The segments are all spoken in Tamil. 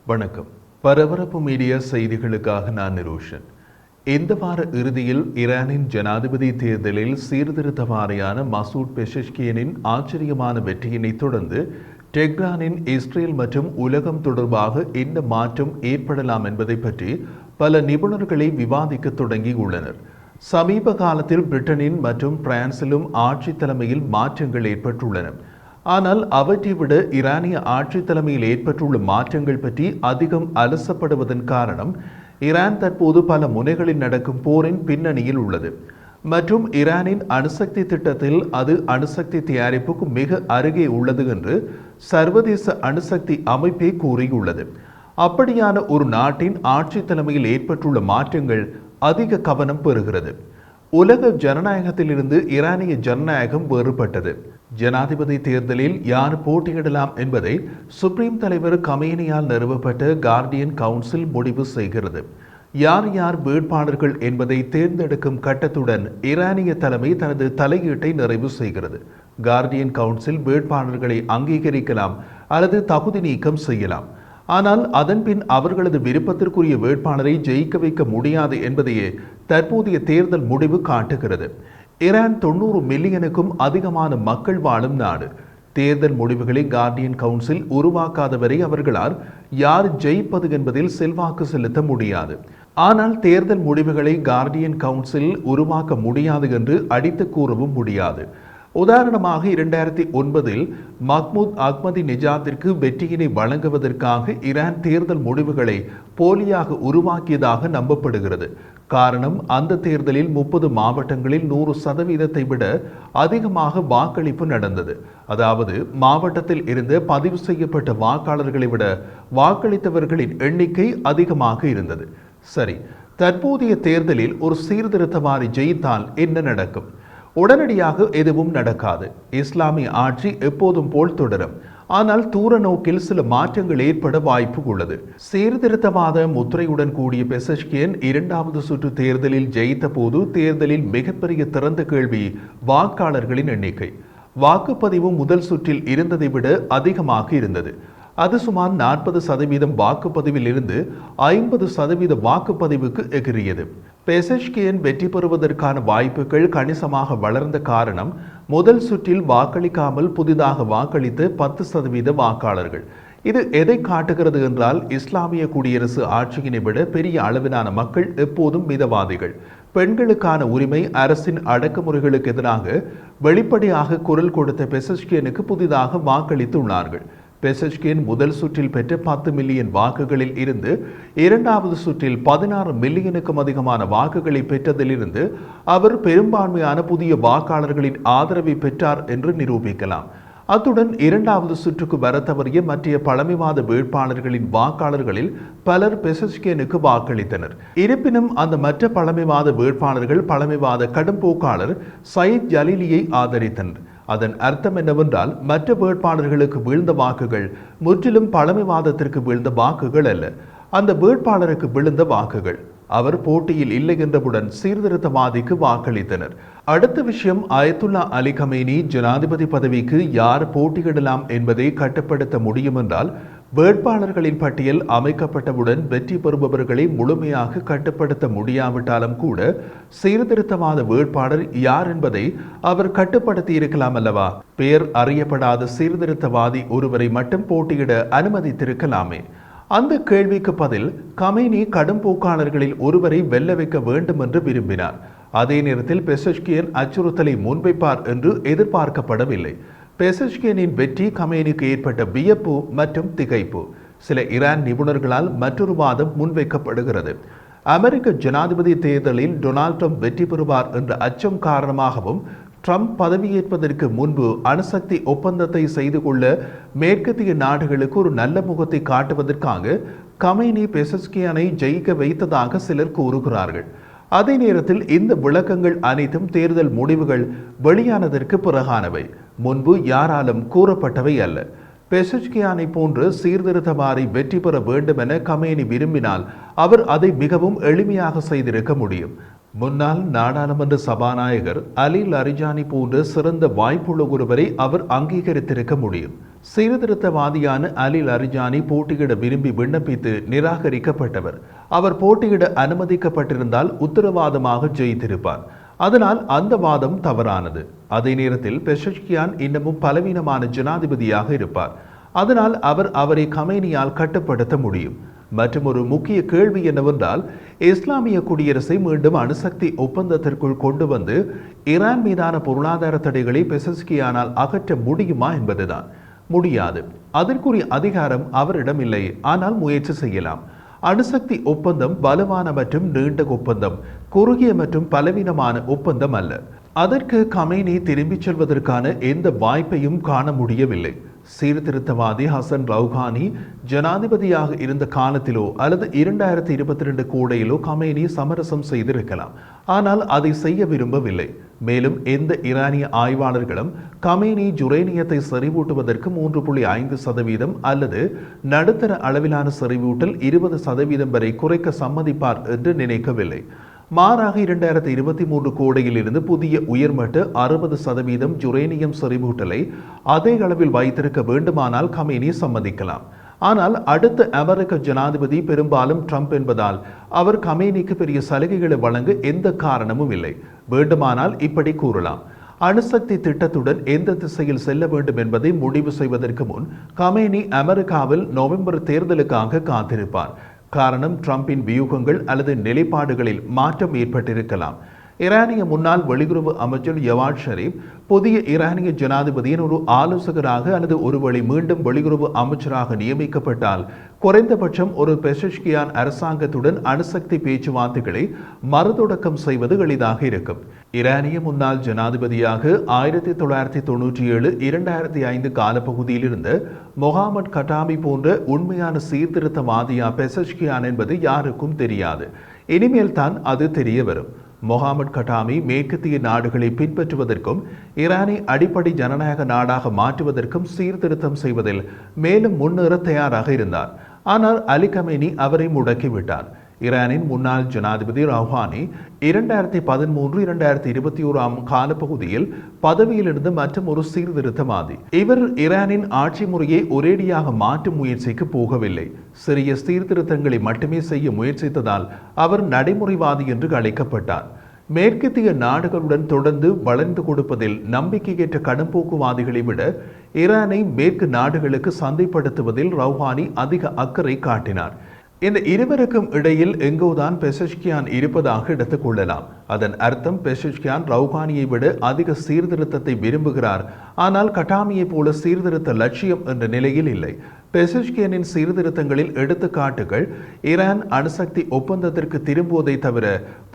வணக்கம். பரபரப்பு மீடியா செய்திகளுக்காக நான் நிரோஷன். இந்த வார இறுதியில் ஈரானின் ஜனாதிபதி தேர்தலில் சீர்திருத்தவாதியான மசூட் பெஷஷ்கியனின் ஆச்சரியமான வெற்றியினை தொடர்ந்து டெஹ்ரானின் இஸ்ரேல் மற்றும் உலகம் தொடர்பாக என்ன மாற்றம் ஏற்படலாம் என்பதை பற்றி பல நிபுணர்களை விவாதிக்க தொடங்கியுள்ளனர். சமீப காலத்தில் பிரிட்டனின் மற்றும் பிரான்சிலும் ஆட்சி தலைமையில் மாற்றங்கள் ஏற்பட்டுள்ளன. ஆனால் அவற்றை விட ஈரானிய ஆட்சி தலைமையில் ஏற்பட்டுள்ள மாற்றங்கள் பற்றி அதிகம் அலசப்படுவதன் காரணம் ஈரான் தற்போது பல முனைகளில் நடக்கும் போரின் பின்னணியில் உள்ளது மற்றும் ஈரானின் அணுசக்தி திட்டத்தில் அது அணுசக்தி தயாரிப்புக்கு மிக அருகே உள்ளது என்று சர்வதேச அணுசக்தி அமைப்பே கூறியுள்ளது. அப்படியான ஒரு நாட்டின் ஆட்சி தலைமையில் ஏற்பட்டுள்ள மாற்றங்கள் அதிக கவனம் பெறுகிறது. உலக ஜனநாயகத்திலிருந்து ஈரானிய ஜனநாயகம் வேறுபட்டது. ஜனாதிபதி தேர்தலில் யார் போட்டியிடலாம் என்பதை சுப்ரீம் தலைவர் கமேனியால் நிறுவப்பட்ட கார்டியன் கவுன்சில் முடிவு செய்கிறது. யார் யார் வேட்பாளர்கள் என்பதை தேர்ந்தெடுக்கும் கட்டத்துடன் ஈரானிய தலைமை தனது தலையீட்டை நிறைவு செய்கிறது. கார்டியன் கவுன்சில் வேட்பாளர்களை அங்கீகரிக்கலாம் அல்லது தகுதி நீக்கம் செய்யலாம். ஆனால் அதன்பின் அவர்களது விருப்பத்திற்குரிய வேட்பாளரை ஜெயிக்க வைக்க முடியாது என்பதையே தற்போதைய தேர்தல் முடிவு காட்டுகிறது. ஈரான் 90 மில்லியனுக்கும் அதிகமான மக்கள் வாழும் நாடு. தேர்தல் முடிவுகளை கார்டியன் கவுன்சில் உருவாக்காதவரை அவர்களால் யார் ஜெயிப்பது என்பதில் செல்வாக்கு செலுத்த முடியாது. ஆனால் தேர்தல் முடிவுகளை கார்டியன் கவுன்சில் உருவாக்க முடியாது என்று அடித்து கூறவும் முடியாது. உதாரணமாக 2009 மஹ்மூத் அஹ்மதி நிஜாத்திற்கு வெற்றியினை வழங்குவதற்காக ஈரான் தேர்தல் முடிவுகளை போலியாக உருவாக்கியதாக நம்பப்படுகிறது. காரணம், அந்த தேர்தலில் 30 மாவட்டங்களில் 100% விட அதிகமாக வாக்களிப்பு நடந்தது. அதாவது மாவட்டத்தில் இருந்து பதிவு செய்யப்பட்ட வாக்காளர்களை விட வாக்களித்தவர்களின் எண்ணிக்கை அதிகமாக இருந்தது. சரி, தற்போதைய தேர்தலில் ஒரு சீர்திருத்தவாதி ஜெயித்தால் என்ன நடக்கும்? உடனடியாக எதுவும் நடக்காது. இஸ்லாமிய ஆட்சி எப்போதும் போல் தொடரும். ஆனால் தூர நோக்கில் சில மாற்றங்கள் ஏற்பட வாய்ப்பு உள்ளது. சீர்திருத்தவாத முத்திரையுடன் கூடிய பெசஷ்கியன் 2வது சுற்று தேர்தலில் ஜெயித்த போது தேர்தலில் மிகப்பெரிய திறந்த கேள்வி வாக்காளர்களின் எண்ணிக்கை. வாக்குப்பதிவு முதல் சுற்றில் இருந்ததை விட அதிகமாக இருந்தது. அது சுமார் 40% வாக்குப்பதிவில் இருந்து 50% வாக்குப்பதிவுக்கு எகிரியது. பெசஷ்கியன் வெற்றி பெறுவதற்கான வாய்ப்புகள் கணிசமாக வளர்ந்த காரணம், முதல் சுற்றில் வாக்களிக்காமல் புதிதாக வாக்களித்த 10% வாக்காளர்கள். இது எதை காட்டுகிறது என்றால், இஸ்லாமிய குடியரசு ஆட்சியினை விட பெரிய அளவிலான மக்கள் எப்போதும் மிதவாதிகள். பெண்களுக்கான உரிமை, அரசின் அடக்குமுறைகளுக்கு எதிராக வெளிப்படையாக குரல் கொடுத்த பெசஷ்கியனுக்கு புதிதாக வாக்களித்துள்ளார்கள். பெசஷ்கியன் முதல் சுற்றில் பெற்ற 10 மில்லியன் வாக்குகளில் இருந்து 2வது சுற்றில் 16 மில்லியனுக்கும் அதிகமான வாக்குகளை பெற்றதிலிருந்து அவர் பெரும்பான்மையான புதிய வாக்காளர்களின் ஆதரவை பெற்றார் என்று நிரூபிக்கலாம். அத்துடன் 2வது சுற்றுக்கு வர தவறிய மற்ற பழமைவாத வேட்பாளர்களின் வாக்காளர்களில் பலர் பெசஷ்கியனுக்கு வாக்களித்தனர். இருப்பினும் அந்த மற்ற பழமைவாத வேட்பாளர்கள் பழமைவாத கடும்போக்காளர் சயீத் ஜலீலியை ஆதரித்தனர். அதன் அர்த்தம் என்னவென்றால், மற்ற வேட்பாளர்களுக்கு வீழ்ந்த வாக்குகள் முற்றிலும் பழமைவாதத்திற்கு வீழ்ந்த வாக்குகள் அல்ல, அந்த வேட்பாளருக்கு விழுந்த வாக்குகள். அவர் போட்டியில் இல்லை என்றவுடன் சீர்திருத்தவாதிக்கு வாக்களித்தனர். அடுத்த விஷயம், அயத்துல்லா அலி கமேனி ஜனாதிபதி பதவிக்கு யார் போட்டியிடலாம் என்பதை கட்டுப்படுத்த முடியும் என்றால், வேட்பாளர்களின் பட்டியல் அமைக்கப்பட்டவுடன் வெற்றி பெறுபவர்களை முழுமையாக கட்டுப்படுத்த முடியாவிட்டாலும் கூட சீர்திருத்தவாத வேட்பாளர் யார் என்பதை அவர் கட்டுப்படுத்தி இருக்கலாம் அல்லவா? பெயர் அறியப்படாத சீர்திருத்தவாதி ஒருவரை மட்டும் போட்டியிட அனுமதித்திருக்கலாமே. அந்த கேள்விக்கு பதில், கமேனி கடும் போக்காளர்களில் ஒருவரை வெல்ல வைக்க வேண்டும் என்று விரும்பினார். அதே நேரத்தில் பெசஷ்கியன் அச்சுறுத்தலை முன்வைப்பார் என்று எதிர்பார்க்கப்படவில்லை. பெசஷ்கியனின் வெற்றி கமேனிக்கு ஏற்பட்ட வியப்பு மற்றும் திகைப்பு. சில ஈரான் நிபுணர்களால் மற்றொரு வாதம் முன்வைக்கப்படுகிறது. அமெரிக்க ஜனாதிபதி தேர்தலில் டொனால்ட் ட்ரம்ப் வெற்றி பெறுவார் என்ற அச்சம் காரணமாகவும், ட்ரம்ப் பதவியேற்பதற்கு முன்பு அணுசக்தி ஒப்பந்தத்தை செய்து கொள்ள மேற்கத்திய நாடுகளுக்கு ஒரு நல்ல முகத்தை காட்டுவதற்காக கமேனி பெசஷ்கியனை ஜெயிக்க வைத்ததாக சிலர் கூறுகிறார்கள். அதே நேரத்தில் இந்த விளக்கங்கள் அனைத்தும் தேர்தல் முடிவுகள் வெளியானதற்கு பிறகானவை, முன்பு யாராலும் கூறப்பட்டவை அல்ல. பெசஷ்கியானை போன்று சீர்திருத்தவாதி வெற்றி பெற வேண்டும் என கமேனி விரும்பினால் அவர் அதை மிகவும் எளிமையாக செய்திருக்க முடியும். முன்னாள் நாடாளுமன்ற சபாநாயகர் அலி லரிஜானி போன்ற சிறந்த வாய்ப்புள்ள ஒருவரை அவர் அங்கீகரித்திருக்க முடியும். சீர்திருத்தவாதியான அலி லரிஜானி போட்டியிட விரும்பி விண்ணப்பித்து நிராகரிக்கப்பட்டவர். அவர் போட்டியிட அனுமதிக்கப்பட்டிருந்தால் உத்தரவாதமாக ஜெயித்திருப்பார். அதனால் அந்த வாதம் தவறானது. அதே நேரத்தில் பெஷஷ்கியான் இன்னமும் பலவீனமான ஜனாதிபதியாக இருப்பார். அதனால் அவரை கமேனியால் கட்டுப்படுத்த முடியும். மற்றும் ஒரு முக்கிய கேள்வி என்னவென்றால், இஸ்லாமிய குடியரசை மீண்டும் அணுசக்தி ஒப்பந்தத்திற்குள் கொண்டு வந்து ஈரான் மீதான பொருளாதார தடைகளை பெசஸ்கியானால் அகற்ற முடியுமா என்பதுதான். முடியாது. அதற்குரிய அதிகாரம் அவரிடம் இல்லை. ஆனால் முயற்சி செய்யலாம். அணுசக்தி ஒப்பந்தம் பலமான மற்றும் நீண்ட ஒப்பந்தம், குறுகிய மற்றும் பலவீனமான ஒப்பந்தம் அல்ல. அதற்கு கமேனி திரும்பிச் செல்வதற்கான எந்த வாய்ப்பையும் காண முடியவில்லை. சீர்திருத்தவாதி ஹசன் ரவுஹானி ஜனாதிபதியாக இருந்த காலத்திலோ அல்லது 2022 கோடையிலோ கமேனி சமரசம் செய்திருக்கலாம். ஆனால் அதை செய்ய விரும்பவில்லை. மேலும் எந்த ஈரானிய ஆய்வாளர்களும் கமேனி யுரேனியத்தை செறிவூட்டுவதற்கு 3.5% அல்லது நடுத்தர அளவிலான செறிவூட்டல் 20% வரை குறைக்க சம்மதிப்பார் என்று நினைக்கவில்லை. மாறாக 2023 கோடையில் இருந்து புதிய உயர்மட்ட 60% யுரேனியம் செறிவூட்டலை அதே அளவில் வைத்திருக்க வேண்டுமானால் கமேனி சம்மதிக்கலாம். ஆனால் அடுத்த அமெரிக்க ஜனாதிபதி பெரும்பாலும் ட்ரம்ப் என்பதால் அவர் கமேனிக்கு பெரிய சலுகைகளை வழங்க எந்த காரணமும் இல்லை. வேண்டுமானால் இப்படி கூறலாம், அணுசக்தி திட்டத்துடன் எந்த திசையில் செல்ல வேண்டும் என்பதை முடிவு செய்வதற்கு முன் கமேனி அமெரிக்காவில் நவம்பர் தேர்தலுக்காக காத்திருப்பார். காரணம், ட்ரம்பின் வியூகங்கள் அல்லது நிலைப்பாடுகளில் மாற்றம் ஏற்பட்டிருக்கலாம். ஈரானிய முன்னாள் வெளியுறவு அமைச்சர் யவாட் ஷரீப் புதிய ஈரானிய ஜனாதிபதியின் ஒரு ஆலோசகராக அல்லது ஒருவேளை மீண்டும் வெளியுறவு அமைச்சராக நியமிக்கப்பட்டால் குறைந்தபட்சம் ஒரு பெஷஷ்கியான் அரசாங்கத்துடன் அணுசக்தி பேச்சுவார்த்தைகளை மறுதொடக்கம் செய்வது எளிதாக இருக்கும். ஈரானிய முன்னாள் ஜனாதிபதியாக 1997-2005 காலப்பகுதியில் இருந்த மொஹாமட் கட்டாமி போன்ற உண்மையான சீர்திருத்தவாதியா பெஷஷ்கியான் என்பது யாருக்கும் தெரியாது. இனிமேல் தான் அது தெரிய வரும். மொஹாமட் கட்டாமி மேற்கத்திய நாடுகளை பின்பற்றுவதற்கும் ஈரானை அடிப்படை ஜனநாயக நாடாக மாற்றுவதற்கும் சீர்திருத்தம் செய்வதில் மேலும் முன்னேற தயாராக இருந்தார். ஆனால் அலி கமேனி அவரை முடக்கிவிட்டார். ஈரானின் முன்னாள் ஜனாதிபதி ரவுஹானி 2013-2021 காலப்பகுதியில் பதவியில் இருந்து மற்றும் ஒரு சீர்திருத்தவாதி. இவர் ஈரானின் ஆட்சி முறையை ஒரேடியாக மாற்றும் முயற்சிக்கு போகவில்லை. சிறிய சீர்திருத்தங்களை மட்டுமே செய்ய முயற்சித்ததால் அவர் நடைமுறைவாதி என்று அழைக்கப்பட்டார். மேற்கத்திய நாடுகளுடன் தொடர்ந்து வளர்ந்து கொடுப்பதில் நம்பிக்கையற்ற கடும்போக்குவாதிகளை விட ஈரானை மேற்கு நாடுகளுக்கு சந்தைப்படுத்துவதில் ரவுஹானி அதிக அக்கறை காட்டினார். இந்த இருவருக்கும் இடையில் எங்கோதான் பெஷஷ்கியான் இருப்பதாக எடுத்துக் கொள்ளலாம். அதன் அர்த்தம் பெஷஷ்கியான் ரவுஹானியை விட அதிக சீர்திருத்தத்தை விரும்புகிறார். ஆனால் கட்டாமியை போல சீர்திருத்த லட்சியம் என்ற நிலையில் இல்லை. பெஷஷ்கியானின் சீர்திருத்தங்களில் எடுத்துக்காட்டுகள் ஈரான் அணுசக்தி ஒப்பந்தத்திற்கு திரும்புவதை தவிர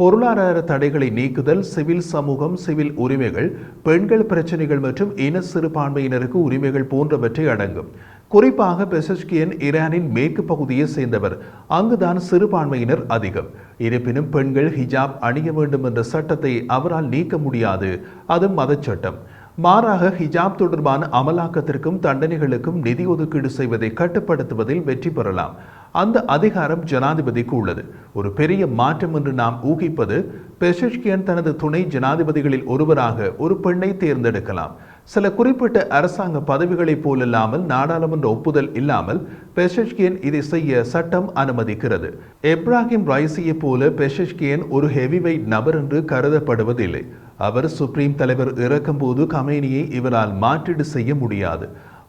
பொருளாதார தடைகளை நீக்குதல், சிவில் சமூகம், சிவில் உரிமைகள், பெண்கள் பிரச்சனைகள் மற்றும் இன சிறுபான்மையினருக்கு உரிமைகள் போன்றவற்றை அடங்கும். குறிப்பாக பெஷஷ்கியன் ஈரானின் மேற்கு பகுதியை சேர்ந்தவர். அங்குதான் சிறுபான்மையினர் அதிகம். இருப்பினும் பெண்கள் ஹிஜாப் அணிய வேண்டும் என்ற சட்டத்தை அவரால் நீக்க முடியாது. அது மத சட்டம். மாறாக ஹிஜாப் தொடர்பான அமலாக்கத்திற்கும் தண்டனைகளுக்கும் நிதி ஒதுக்கீடு செய்வதை கட்டுப்படுத்துவதில் வெற்றி பெறலாம். அந்த அதிகாரம் ஜனாதிபதிக்கு உள்ளது. ஒரு பெரிய மாற்றம் என்று நாம் ஊகிப்பது, பெஷஷ்கியன் தனது துணை ஜனாதிபதிகளில் ஒருவராக ஒரு பெண்ணை தேர்ந்தெடுக்கலாம். சில குறிப்பிட்ட அரசாங்க பதவிகளைப் போலல்லாமல் நாடாளுமன்ற ஒப்புதல் இல்லாமல் பெஷஷ்கியன் இதை செய்ய சட்டம் அனுமதிக்கிறது. எப்ராஹிம் ரைசியை போல பெஷஷ்கியன் ஒரு ஹெவிவெயிட் நபர் என்று கருதப்படுவதில்லை. அவர் சுப்ரீம் தலைவர் இறக்கும்போது கமேனியை இவரால் மாற்றீடு செய்ய முடியாது.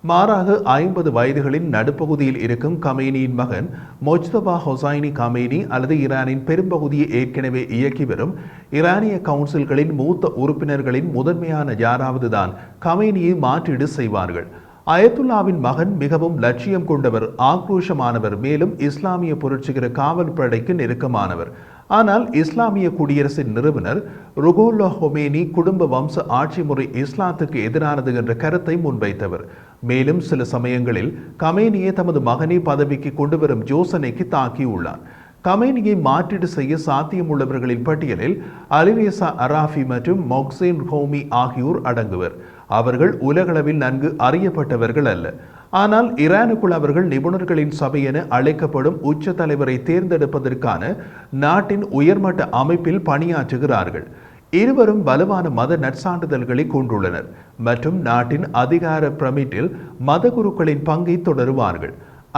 மாறாக 50 வயதுகளின் நடுப்பகுதியில் இருக்கும் கமேனியின் மகன் மொஜ்தபா ஹொசைனி கமேனி அல்லது ஈரானின் பெரும்பகுதியை ஏற்கனவே இயக்கி வரும் ஈரானிய கவுன்சில்களின் மூத்த உறுப்பினர்களின் முதன்மையான யாராவது தான் கமேனியை மாற்றீடு செய்வார்கள். அயத்துல்லாவின் மகன் மிகவும் லட்சியம் கொண்டவர், ஆக்ரோஷமானவர், மேலும் இஸ்லாமிய புரட்சிகர காவல் படைக்கு நெருக்கமானவர். ஆனால் இஸ்லாமிய குடியரசின் நிறுவனர் ருகோல்லா ஹொமேனி குடும்ப வம்ச ஆட்சி முறை இஸ்லாத்துக்கு எதிரானது என்ற கருத்தை முன்வைத்தவர். மேலும் சில சமயங்களில் கமேனியை தமது மகனை பதவிக்கு கொண்டு வரும் யோசனைக்கு தாக்கியுள்ளார். கமேனியை மாற்றீடு செய்ய சாத்தியமுள்ளவர்களின் பட்டியலில் அலிரேசா அராஃபி மற்றும் மொக்சேன் ஹோமி ஆகியோர் அடங்குவர். அவர்கள் உலகளவில் நன்கு அறியப்பட்டவர்கள் அல்ல. ஆனால் ஈரானுக்குள் அவர்கள் நிபுணர்களின் சபை என அழைக்கப்படும் உச்ச தலைவரை தேர்ந்தெடுப்பதற்கான நாட்டின் உயர்மட்ட அமைப்பில் பணியாற்றுகிறார்கள். இருவரும் வலுவான மத நற்சான்றிதழ்களை கொண்டுள்ளனர் மற்றும் நாட்டின் அதிகார பிரமிட்டில் மத குருக்களின் பங்கை தொடருவார்கள்.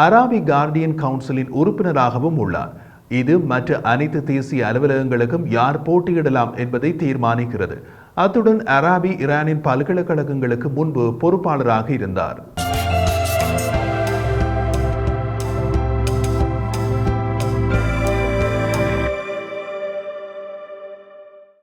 அராபி கார்டியன் கவுன்சிலின் உறுப்பினராகவும் உள்ளார். இது மற்ற அனைத்து தேசிய அலுவலகங்களுக்கும் யார் போட்டியிடலாம் என்பதை தீர்மானிக்கிறது. அத்துடன் அராபி ஈரானின் பல்கலைக்கழகங்களுக்கு முன்பு பொறுப்பாளராக இருந்தார்.